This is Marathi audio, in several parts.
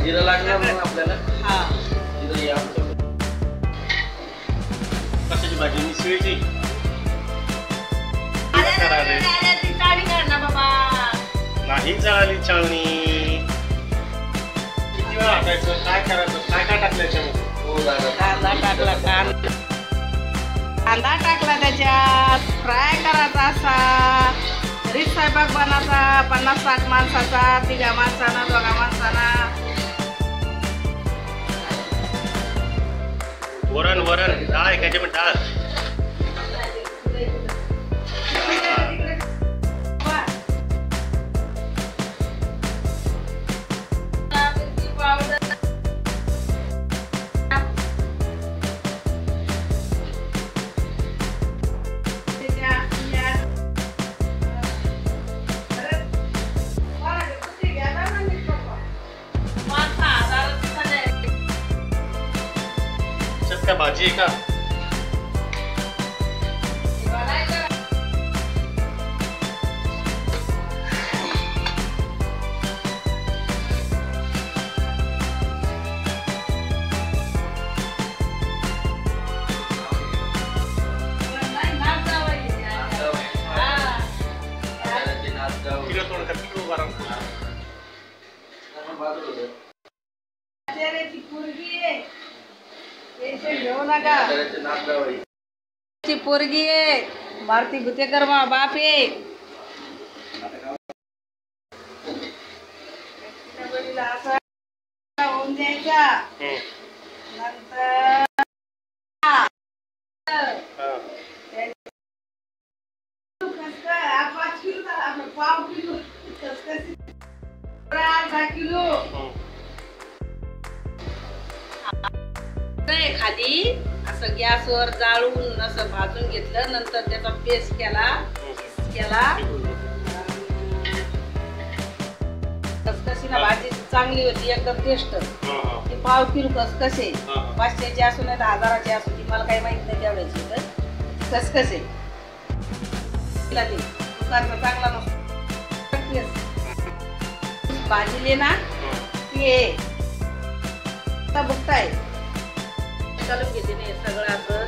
जिरं लागणार ना आपल्याला. हा जिरं या कशाची भाजी मिसळीची. ती चाळणी काढ ना बाबा. नाही जळाली चाळणी. किती वेळा टाकायचं, काय करायचं, काय काय टाकलं याच्यामध्ये. कांदा टाकला, कांदा टाकला त्याच्यात. फ्राय करायचा असा. घरीच स्वयंपाक बनायचा. 50-60 माणसाचा, 3 माणसांना, 2 माणसांना. वरण वरण डाळ आहे त्याच्यामध्ये. डाळ भाजी आहे का. ची पोरगी आहे. भारती भुतेकर बाप आहे. होऊन द्यायचा. नंतर पाव किलो, अर्धा किलो खाली असं गॅसवर जाळून असं भाजून घेतलं. नंतर त्याचा पेस्ट केला. खसखशीला भाजी चांगली होती एकदम टेस्ट. ती पाव किलो खसखसे 500ची असू नाही तर 1000ची असू, ती मला काही माहित नाही तेवढ्याची. तर खसखसे चांगला नसतो. भाजीले ना ते बघताय घालून घेते नाही सगळं. असं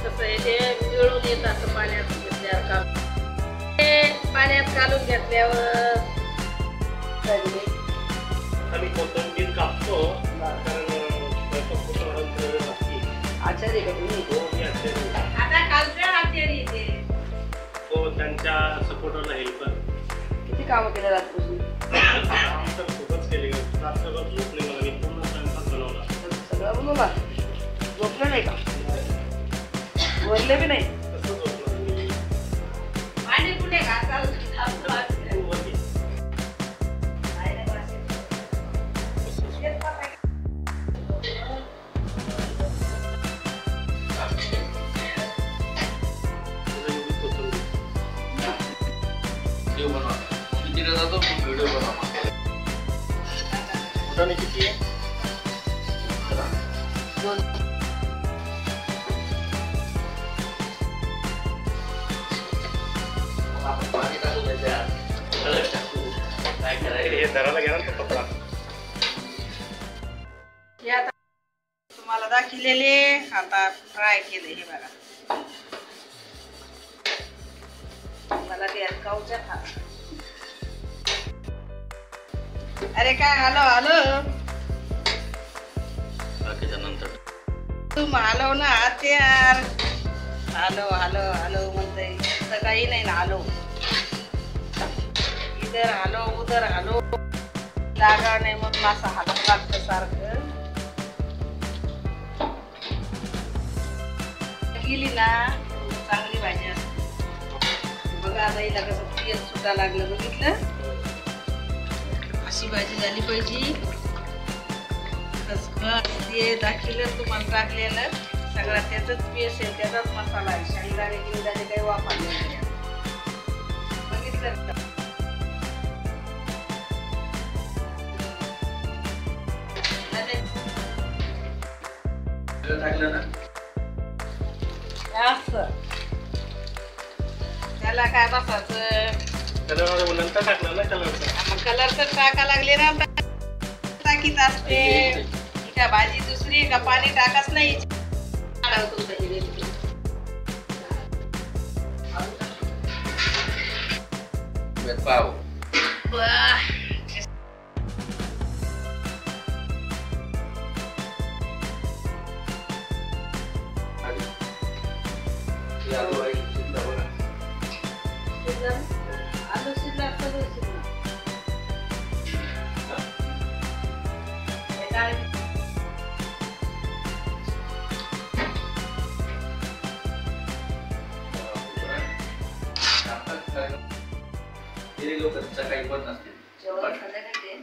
कसं आहे ते मिळून येत असं पाण्यात घेतल्यावर. पाण्यात घालून घेतल्यावर आम्ही कोथिंबीर कापतो. आचार्य का तुम्ही. आता कालच्या आचार्य ते तो त्यांच्या सपोर्टरला हेल्पर. किती कामं केलं रात्रीपासून. खूपच केले. रात्रभर झोपले मला. मी पूर्ण स्वयंपाक बनवला. सगळं बनवला. झोपलं नाही का. वरले बी नाही. पाणी कुठे घासाल. व्हिडिओ बनवा. किती आहे. तुम्हाला दाखवलेले आता फ्राय केले. हे बघा मला ते काऊच्या खा. अरे काय हॅलो नंतर तुम हॅलो ना यार. हॅलो म्हणते. काही नाही ना हॅलो. इधर हॅलो उधर हॅलो जागा नाही म्हणून असं हात लागतं सारखं. केली ना चांगली भाजी असते. बघा आता हिला कसं तेल सुटा लागलं. बघितलं. अशी भाजी झाली पाहिजे. ते दाखवलं तुम्हाला टाकलेलं सगळं त्याचंच पेस्ट आहे. त्याचाच मसाला आहे. शेंगदाणे गिंगदाणे काही वापरले नाही. बघितलं टाकलं ना असं. त्याला काय बसायचं. कलर नंतर टाकलं ना. कलर मग कलर तर टाका लागले ना. टाकीत असते ही का भाजी दुसरी का पाणी टाकाच नाही तुमचं ही रेसिपी पाव वाह आलू शिजला सगळं शिजलं हे डाळ लोक सकाळी पण नसते जेवण संध्याकाळी